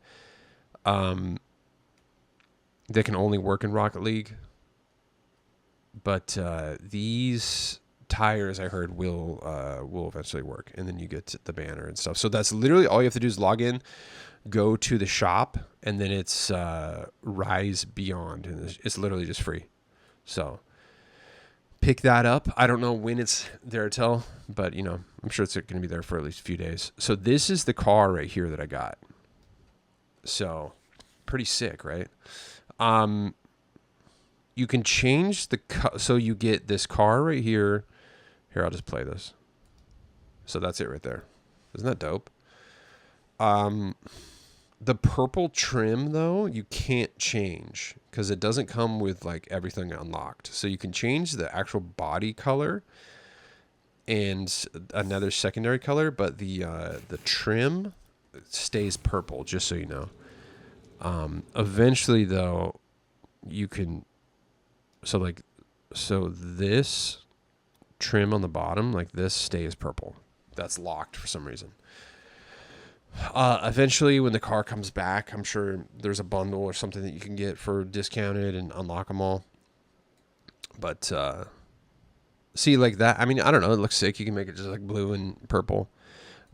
They can only work in Rocket League. But these tires, I heard, will eventually work, and then you get the banner and stuff. So that's literally all you have to do is log in, go to the shop, and then it's Rise Beyond, and it's literally just free. So pick that up. I don't know when it's there till, but you know, I'm sure it's going to be there for at least a few days. So this is the car right here that I got. So pretty sick, right? You can change the so you get this car right here. Here, I'll just play this. So that's it right there. Isn't that dope? The purple trim though, you can't change because it doesn't come with like everything unlocked. So you can change the actual body color and another secondary color, but the trim stays purple, just so you know. Eventually though, you can, so this trim on the bottom, like this, stays purple. That's locked for some reason. Eventually, when the car comes back, I'm sure there's a bundle or something that you can get for discounted and unlock them all. But see, like that, I mean, I don't know. It looks sick. You can make it just like blue and purple.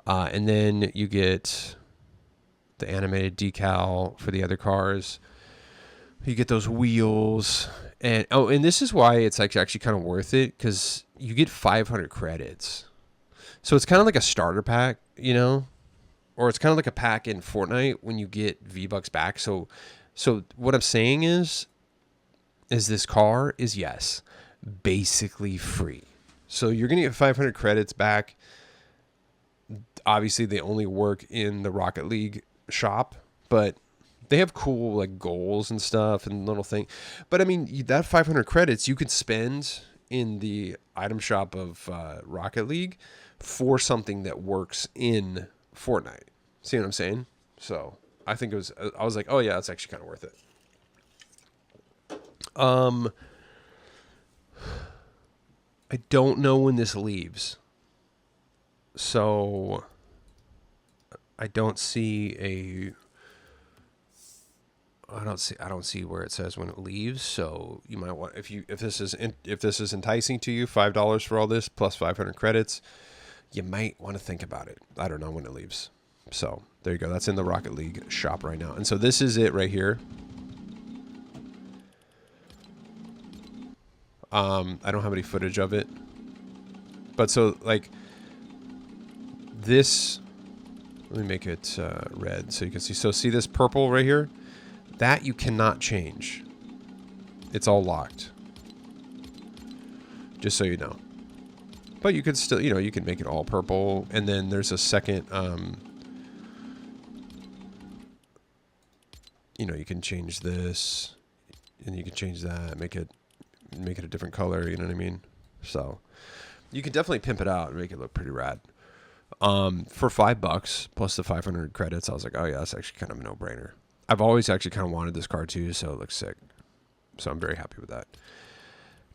And then you get the animated decal for the other cars. You get those wheels. And this is why it's actually kind of worth it, because you get 500 credits. So it's kind of like a starter pack, you know? Or it's kind of like a pack in Fortnite when you get V-Bucks back. So what I'm saying is this car is, yes, basically free. So you're going to get 500 credits back. Obviously, they only work in the Rocket League shop, but they have cool like goals and stuff and little thing. But I mean, that 500 credits you could spend in the item shop of Rocket League for something that works in Fortnite. See what I'm saying? So I think I was like, oh yeah, it's actually kind of worth it. I don't know when this leaves. So I don't see I don't see where it says when it leaves. So you might want, if this is enticing to you, $5 for all this plus 500 credits, you might want to think about it. I don't know when it leaves. So there you go. That's in the Rocket League shop right now. And so this is it right here. I don't have any footage of it, but so like this, let me make it red so you can see. So see this purple right here? That you cannot change. It's all locked. Just so you know. But you could still, you can make it all purple. And then there's a second, you can change this and you can change that, make it a different color. You know what I mean? So you can definitely pimp it out and make it look pretty rad. For $5 plus the 500 credits, I was like, oh yeah, that's actually kind of a no-brainer. I've always actually kind of wanted this car too, so it looks sick. So I'm very happy with that.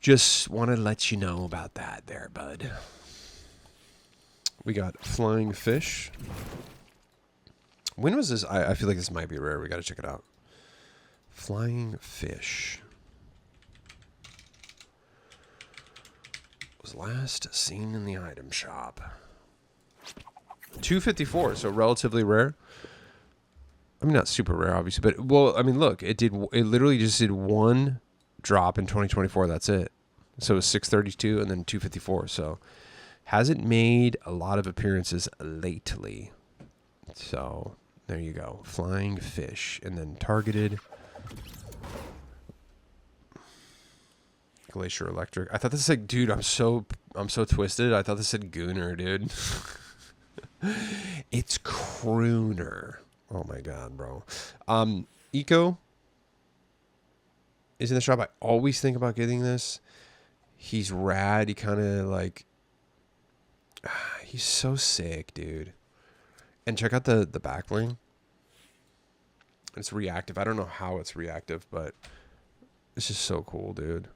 Just want to let you know about that there, bud. We got Flying Fish. When was this? I feel like this might be rare. We got to check it out. Flying Fish. Was last seen in the item shop. 254, so relatively rare. I mean, not super rare, obviously, but well, I mean, look, it literally just did one drop in 2024. That's it. So it was 632 and then 254. So hasn't made a lot of appearances lately. So there you go. Flying Fish and then targeted. Glacier Electric. I thought this said, dude, I'm so twisted. I thought this said Gooner, dude. It's Crooner. Oh my god, bro. Eco is in the shop. I always think about getting this. He's rad. He kind of like, he's so sick, dude. And check out the back bling. It's reactive. I don't know how it's reactive, but it's just so cool, dude.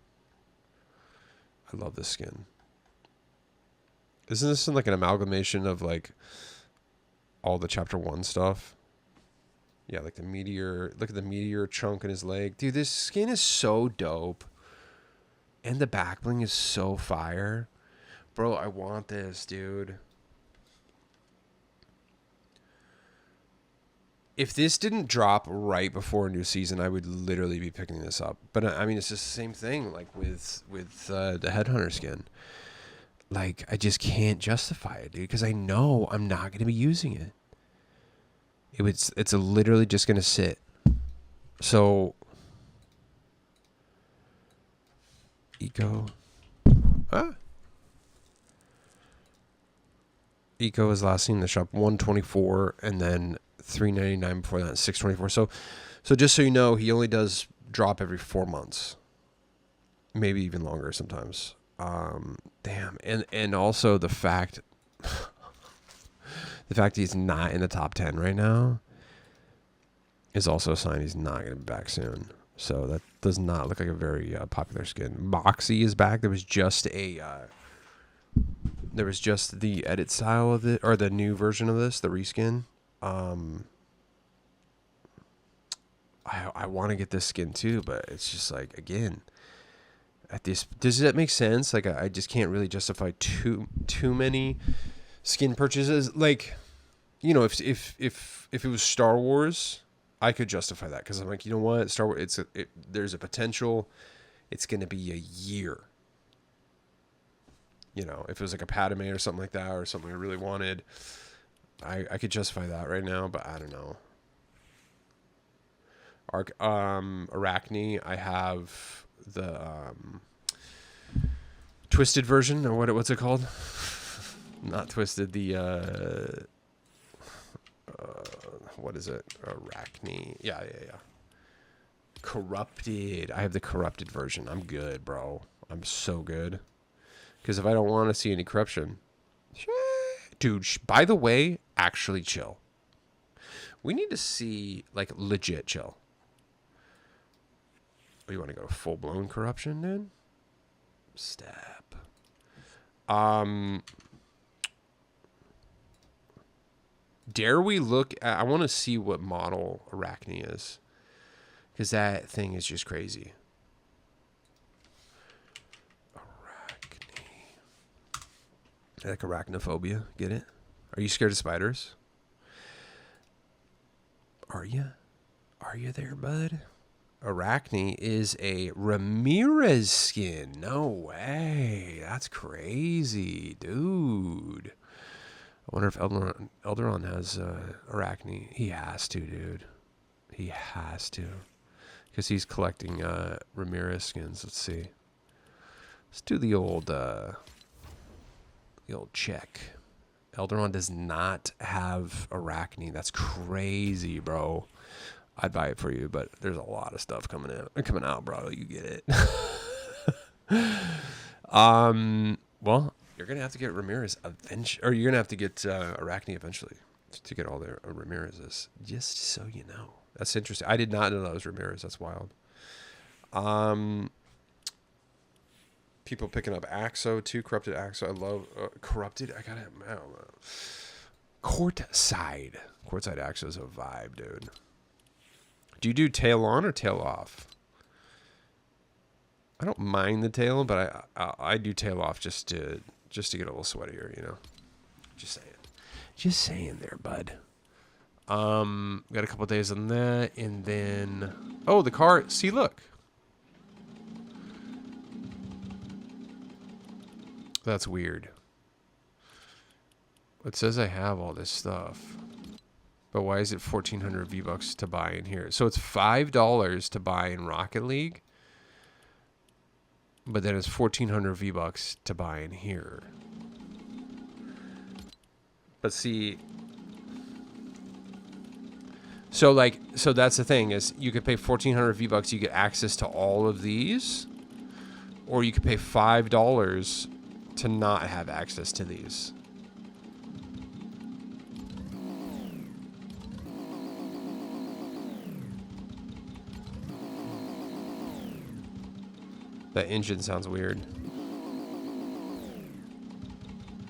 I love this skin. Isn't this like an amalgamation of like all the chapter 1 stuff? Yeah, like the meteor. Look at the meteor chunk in his leg. Dude, this skin is so dope. And the back bling is so fire. Bro, I want this, dude. If this didn't drop right before a new season, I would literally be picking this up. But I mean, it's just the same thing, like with the Headhunter skin. Like, I just can't justify it, dude, because I know I'm not going to be using it. It's literally just going to sit. So, Eco. Eco is last seen in the shop 124, and then 399 before that, 624. So just so you know, he only does drop every 4 months, maybe even longer sometimes. Damn, and also the fact he's not in the top 10 right now is also a sign he's not going to be back soon. So that does not look like a very popular skin. Moxie is back. There was just the edit style of it, or the new version of this, the reskin. I want to get this skin too, but it's just like, again, at this, does that make sense? Like, I just can't really justify too many skin purchases. Like, you know, if it was Star Wars, I could justify that, because I'm like, you know what, Star Wars, there's a potential it's going to be a year. You know, if it was like a PADME or something like that, or something I really wanted, I could justify that right now, but I don't know. Arachne, I have the twisted version, or what's it called? Not twisted, the what is it? Arachne. Yeah. Corrupted. I have the corrupted version. I'm good, bro. I'm so good. Because if I don't want to see any corruption, dude, by the way, actually chill. We need to see, like, legit chill. Oh, you want to go full-blown corruption, dude? Step. Dare we look at... I want to see what model Arachne is. Because that thing is just crazy. Like arachnophobia, get it? Are you scared of spiders? Are you? Are you there, bud? Arachne is a Ramirez skin. No way. That's crazy, dude. I wonder if Elderon has Arachne. He has to, dude. He has to. Because he's collecting Ramirez skins. Let's see. Let's do the old check. Elderon does not have Arachne. That's crazy, bro. I'd buy it for you, but there's a lot of stuff coming out, bro. You get it. Well, you're gonna have to get Ramirez eventually, or you're gonna have to get Arachne eventually to get all the Ramirez's. Just so you know, that's interesting. I did not know that was Ramirez. That's wild. People picking up Axo too. Corrupted Axo. I love Corrupted. I got it. Courtside Axo is a vibe, dude. Do you do tail on or tail off? I don't mind the tail, but I do tail off just to get a little sweatier, you know. Just saying there, bud. Got a couple days on that, and then the car. See, look. That's weird. It says I have all this stuff. But why is it 1,400 V-Bucks to buy in here? So it's $5 to buy in Rocket League. But then it's 1,400 V-Bucks to buy in here. But see... So that's the thing, is you could pay 1,400 V-Bucks, you get access to all of these. Or you could pay $5 to not have access to these. That engine sounds weird.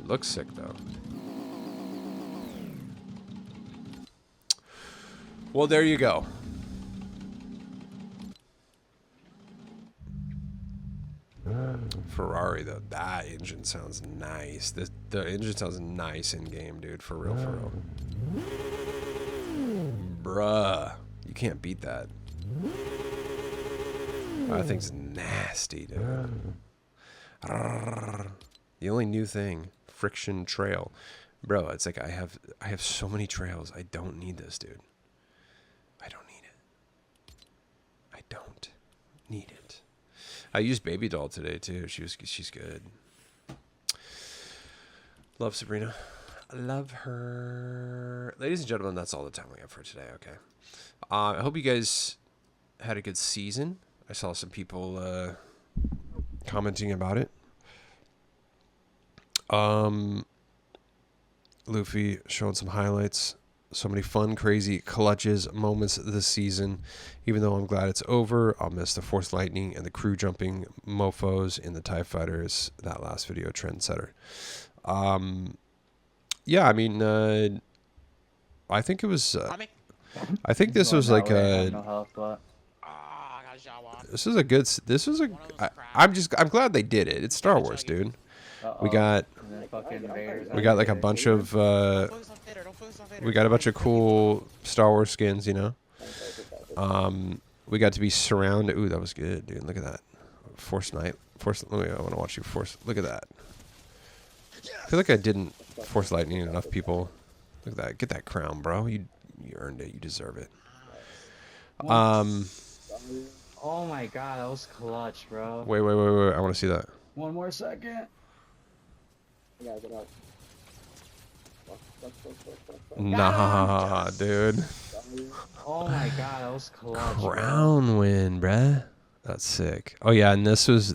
Looks sick, though. Well, there you go. Ferrari though, that engine sounds nice. The engine sounds nice in game, dude. For real, for real. Bruh, you can't beat that. That thing's nasty, dude. The only new thing, friction trail, bro. It's like I have so many trails. I don't need this, dude. I don't need it. I don't need it. I used Baby Doll today too. She's good. Love Sabrina. I love her. Ladies and gentlemen, that's all the time we have for today. Okay. I hope you guys had a good season. I saw some people commenting about it. Luffy showing some highlights. So many fun, crazy clutches, moments this season. Even though I'm glad it's over, I'll miss the Force Lightning and the crew jumping mofos in the TIE Fighters. That last video, trendsetter. Yeah, I mean, I think it was. I think this was like a. This is a good. This was a. I'm glad they did it. It's Star Wars, dude. We got like a bunch of we got a bunch of cool Star Wars skins, you know. We got to be surrounded. Ooh, that was good, dude. Look at that. Fortnite. I want to watch you force. Look at that. I feel like I didn't force lightning enough people. Look at that. Get that crown, bro. You earned it. You deserve it. Oh my god, that was clutch, bro. Wait. I want to see that. One more second. Nah, dude. Oh my god, that was clutch. Crown win, bruh. That's sick. Oh yeah, and this was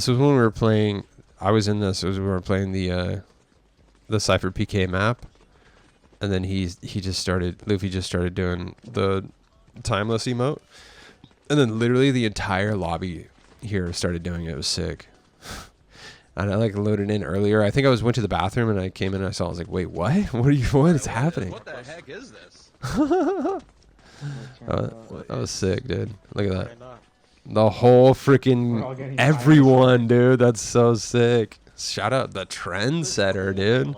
when we were playing. I was in this. It was when we were playing the Cypher PK map, and then Luffy just started doing the timeless emote, and then literally the entire lobby here started doing it. It was sick. And I like loaded in earlier. I think I went to the bathroom and I came in and I saw. I was like, wait, what? What is happening? What the heck is this? That was sick, dude. Look at that. The whole freaking everyone, dude. That's so sick. Shout out the trendsetter, dude.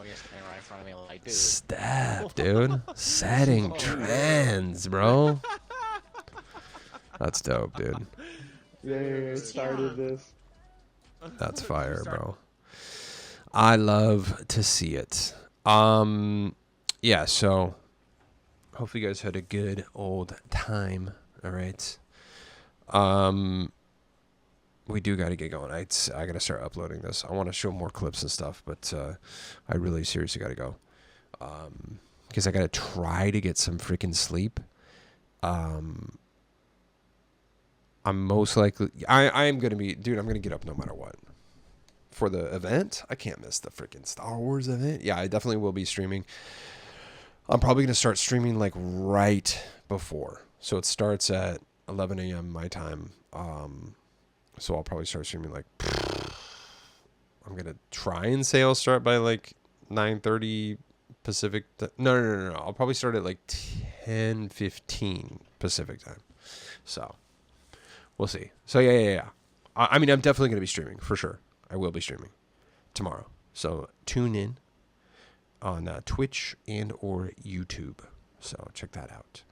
Step, dude. Setting trends, bro. That's dope, dude. They started this. That's fire, bro. I love to see it. Yeah, so hopefully you guys had a good old time. All right. We do got to get going. I got to start uploading this. I want to show more clips and stuff, but I really seriously got to go. Because I got to try to get some freaking sleep. I'm most likely, I'm going to be, dude, I'm going to get up no matter what. For the event, I can't miss the freaking Star Wars event. Yeah, I definitely will be streaming. I'm probably going to start streaming like right before. So it starts at 11 a.m. my time. So I'll probably start streaming like, I'm going to try and say I'll start by like 9:30 Pacific. No. I'll probably start at like 10:15 Pacific time. So we'll see. So yeah. I mean, I'm definitely going to be streaming for sure. I will be streaming tomorrow. So tune in on Twitch and or YouTube. So check that out.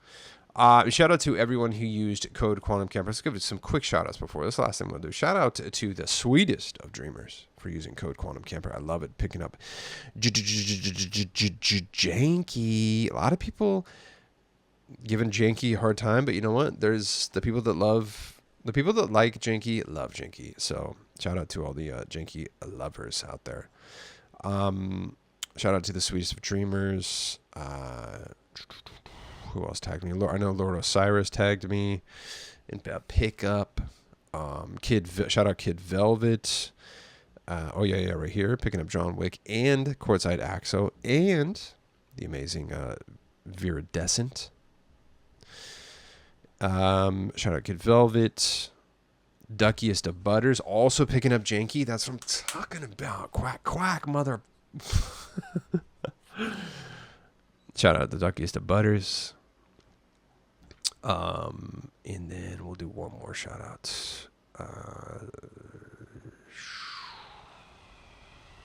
Shout out to everyone who used code Quantum Camper. Let's give it some quick shout outs before this last thing we'll do. Shout out to the sweetest of dreamers for using code Quantum Camper. I love it. Picking up Janky. A lot of people giving Janky a hard time, but you know what? There's the people that like Janky love Janky. So shout out to all the Janky lovers out there. Shout out to the sweetest of dreamers. Who else tagged me? I know Lord Osiris tagged me in pickup. Shout out Kid Velvet. Right here, picking up John Wick and Courtside Axo and the amazing Viridescent. Shout out Kid Velvet. Duckiest of Butters also picking up Janky. That's what I'm talking about. Quack, mother. Shout out the Duckiest of Butters. And then we'll do one more shout out.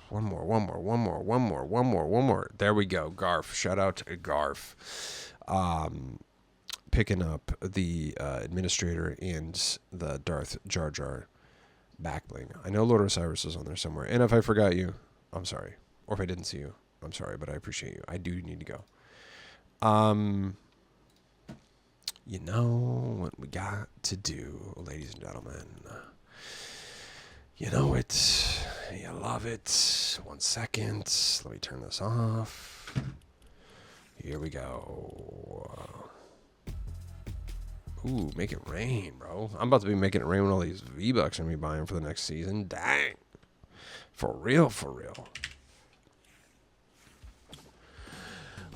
One more. There we go. Garf. Shout out to Garf. Picking up the administrator and the Darth Jar Jar back bling. I know Lord Osiris is on there somewhere. And if I forgot you, I'm sorry. Or if I didn't see you, I'm sorry, but I appreciate you. I do need to go. You know what we got to do, ladies and gentlemen. You know it. You love it. 1 second. Let me turn this off. Here we go. Ooh, make it rain, bro. I'm about to be making it rain with all these V-Bucks I'm going to be buying for the next season. Dang. For real, for real.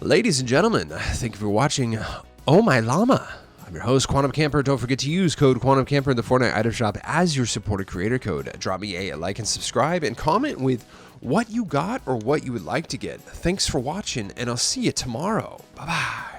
Ladies and gentlemen, thank you for watching Oh My Llama. I'm your host, Quantum Camper. Don't forget to use code Quantum Camper in the Fortnite item shop as your supported creator code. Drop me a like and subscribe and comment with what you got or what you would like to get. Thanks for watching, and I'll see you tomorrow. Bye-bye.